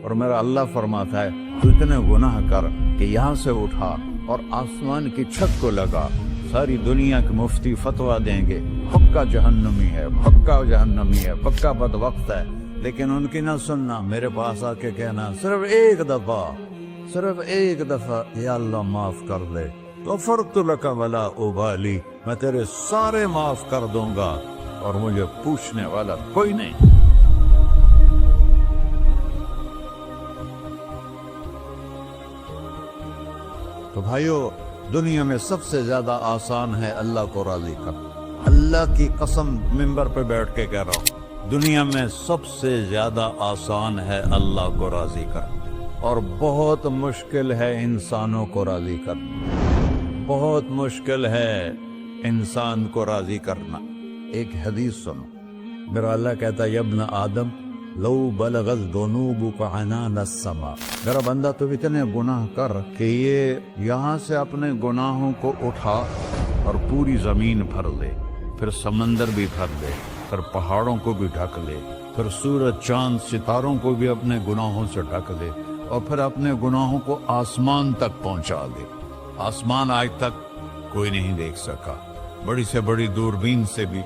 اور میرا اللہ فرماتا ہے تو اتنے گناہ کر کہ یہاں سے اٹھا اور آسمان کی چھت کو لگا، ساری دنیا کے مفتی فتویٰ دیں گے پکا جہنمی ہے، پکا جہنمی ہے، پکا بدبخت ہے، لیکن ان کی نہ سننا، میرے پاس آ کے کہنا صرف ایک دفعہ یا اللہ معاف کر دے، غفرت لک ولا ابالی، میں تیرے سارے معاف کر دوں گا اور مجھے پوچھنے والا کوئی نہیں۔ تو بھائیو، دنیا میں سب سے زیادہ آسان ہے اللہ کو راضی کرنا، اللہ کی قسم ممبر پہ بیٹھ کے کہہ رہا ہوں، دنیا میں سب سے زیادہ آسان ہے اللہ کو راضی کرنا، اور بہت مشکل ہے انسانوں کو راضی کرنا، بہت مشکل ہے انسان کو راضی کرنا۔ ایک حدیث سنو، میرا اللہ کہتا ہے ابن آدم لو بلغت ذنوبک عنان السماء، میرا بندہ تو اتنے گناہ کر کہ یہ یہاں سے اپنے گناہوں کو اٹھا اور پوری زمین بھر لے، پھر سمندر بھی بھر لے، پھر پہاڑوں کو بھی ڈھک لے، پھر سورج چاند ستاروں کو بھی اپنے گناہوں سے ڈھک لے، اور پھر اپنے گناہوں کو آسمان تک پہنچا دے۔ آسمان آج تک کوئی نہیں دیکھ سکا، بڑی سے بڑی دوربین سے بھی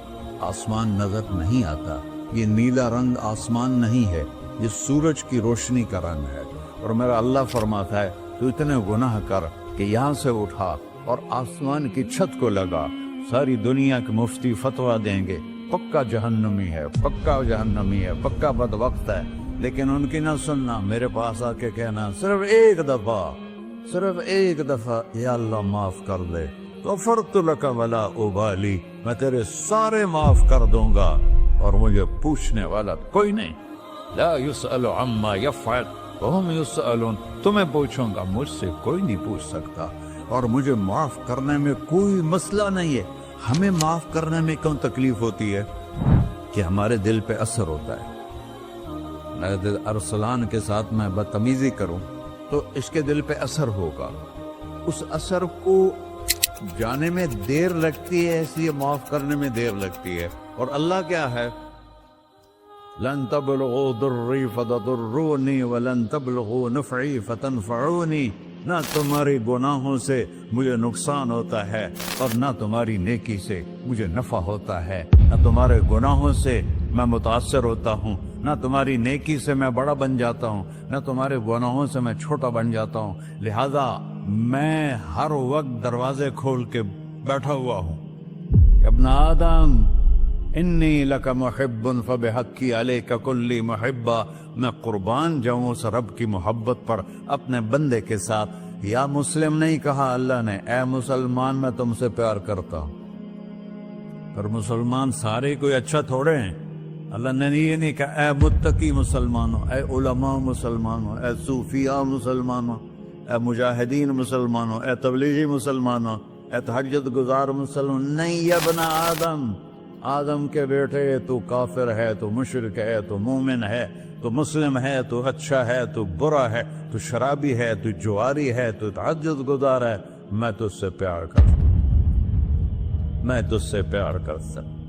آسمان نظر نہیں آتا، یہ نیلا رنگ آسمان نہیں ہے، یہ سورج کی روشنی کا رنگ ہے۔ اور میرا اللہ فرماتا ہے تو اتنے گناہ کر کہ یہاں سے اٹھا اور آسمان کی چھت کو لگا، ساری دنیا کے مفتی فتویٰ دیں گے پکا جہنمی ہے، پکا جہنمی ہے، پکا بدبخت ہے، لیکن ان کی نہ سننا، میرے پاس آ کے کہنا صرف ایک دفعہ یا اللہ معاف کر دے، غفرت لک ولا ابالی، میں تیرے سارے معاف کر دوں گا اور مجھے پوچھنے والا کوئی نہیں۔ لا يسأل عما يفعل وهم يسألون، تمہیں پوچھوں گا، مجھ سے کوئی نہیں پوچھ سکتا، اور مجھے معاف کرنے میں کوئی مسئلہ نہیں ہے۔ ہمیں معاف کرنے میں کیوں تکلیف ہوتی ہے؟ کہ ہمارے دل پہ اثر ہوتا ہے۔ ارسلان کے ساتھ میں بدتمیزی کروں تو اس کے دل پہ اثر ہوگا، اس اثر کو جانے میں دیر لگتی ہے، اس لیے معاف کرنے میں دیر لگتی ہے۔ اور اللہ کیا ہے؟ لن تبلغوا ضري فتضروني ولن تبلغوا نفعي فتنفعوني، نہ تمہاری گناہوں سے مجھے نقصان ہوتا ہے اور نہ تمہاری نیکی سے مجھے نفع ہوتا ہے، نہ تمہارے گناہوں سے میں متاثر ہوتا ہوں، نہ تمہاری نیکی سے میں بڑا بن جاتا ہوں، نہ تمہارے گناہوں سے میں چھوٹا بن جاتا ہوں، لہذا میں ہر وقت دروازے کھول کے بیٹھا ہوا ہوں۔ ابن آدم انی لک محب فبحقی علیک کلی محبہ، میں قربان جاؤں اس رب کی محبت پر اپنے بندے کے ساتھ۔ یا مسلم نہیں کہا اللہ نے، اے مسلمان میں تم سے پیار کرتا ہوں۔ پر مسلمان سارے کوئی اچھا تھوڑے ہیں، اللہ نے یہ نہیں کہا اے متقی مسلمانوں، اے علماء مسلمانوں، اے صوفیاء مسلمانوں، اے مجاہدین مسلمانوں، اے تبلیغی مسلمانوں، اے تہجد گزار مسلمان، نہیں یا ابن آدم، آدم کے بیٹے، تو کافر ہے، تو مشرک ہے، تو مومن ہے، تو مسلم ہے، تو اچھا ہے، تو برا ہے، تو شرابی ہے، تو جواری ہے، تو تہجد گزار ہے، میں تجھ سے پیار کرتا ہوں، میں تجھ سے پیار کرتا ہوں۔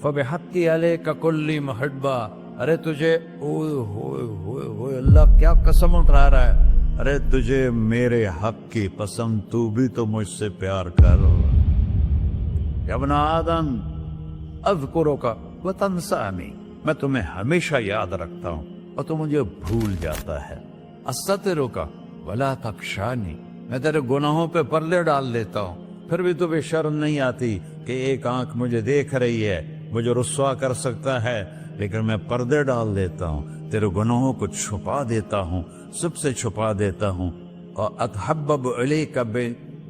فبحقی علیک کلی محبہ، ارے تجھے اوئے ہوئے ہوئے ہوئے، اللہ کیا قسم اٹھا رہا ہے، ارے تجھے میرے حق کی قسم، تو بھی تو مجھ سے پیار کر۔ یا ابن آدم اذکرک وتنسانی، میں تمہیں ہمیشہ یاد رکھتا ہوں اور تو مجھے بھول جاتا ہے۔ استترک ولا تخشانی، میں تیرے گناہوں پہ پردے ڈال دیتا ہوں، پھر بھی تمہیں شرم نہیں آتی کہ ایک آنکھ مجھے دیکھ رہی ہے، مجھے رسوا کر سکتا ہے، لیکن میں پردے ڈال دیتا ہوں، تیرے گناہوں کو چھپا دیتا ہوں، سب سے چھپا دیتا ہوں۔ اور اتحبب الیک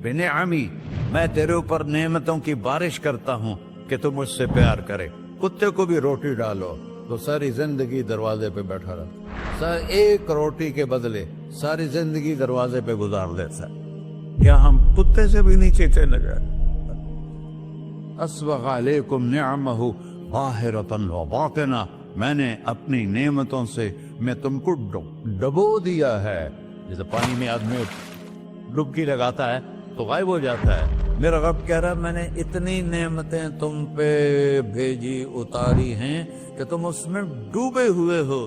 بنعمی، میں تیرے اوپر نعمتوں کی بارش کرتا ہوں کہ تم مجھ سے پیار کرے۔ کتے کو بھی روٹی ڈالو تو ساری زندگی دروازے پہ بیٹھا رہتا، ایک روٹی کے بدلے ساری زندگی دروازے پہ گزار دیتا ہے۔ کیا ہم کتے سے بھی نیچے چلے گئے؟ اسبغ علیکم نعمہ ظاہرۃ وباطنہ، میں نے اپنی نعمتوں سے میں تم کو ڈبو دیا ہے، جیسے پانی میں آدمی ڈبکی لگاتا ہے تو غائب ہو جاتا ہے۔ میرا رب کہہ رہا ہے میں نے اتنی نعمتیں تم پہ بھیجی، اتاری ہیں کہ تم اس میں ڈوبے ہوئے ہو،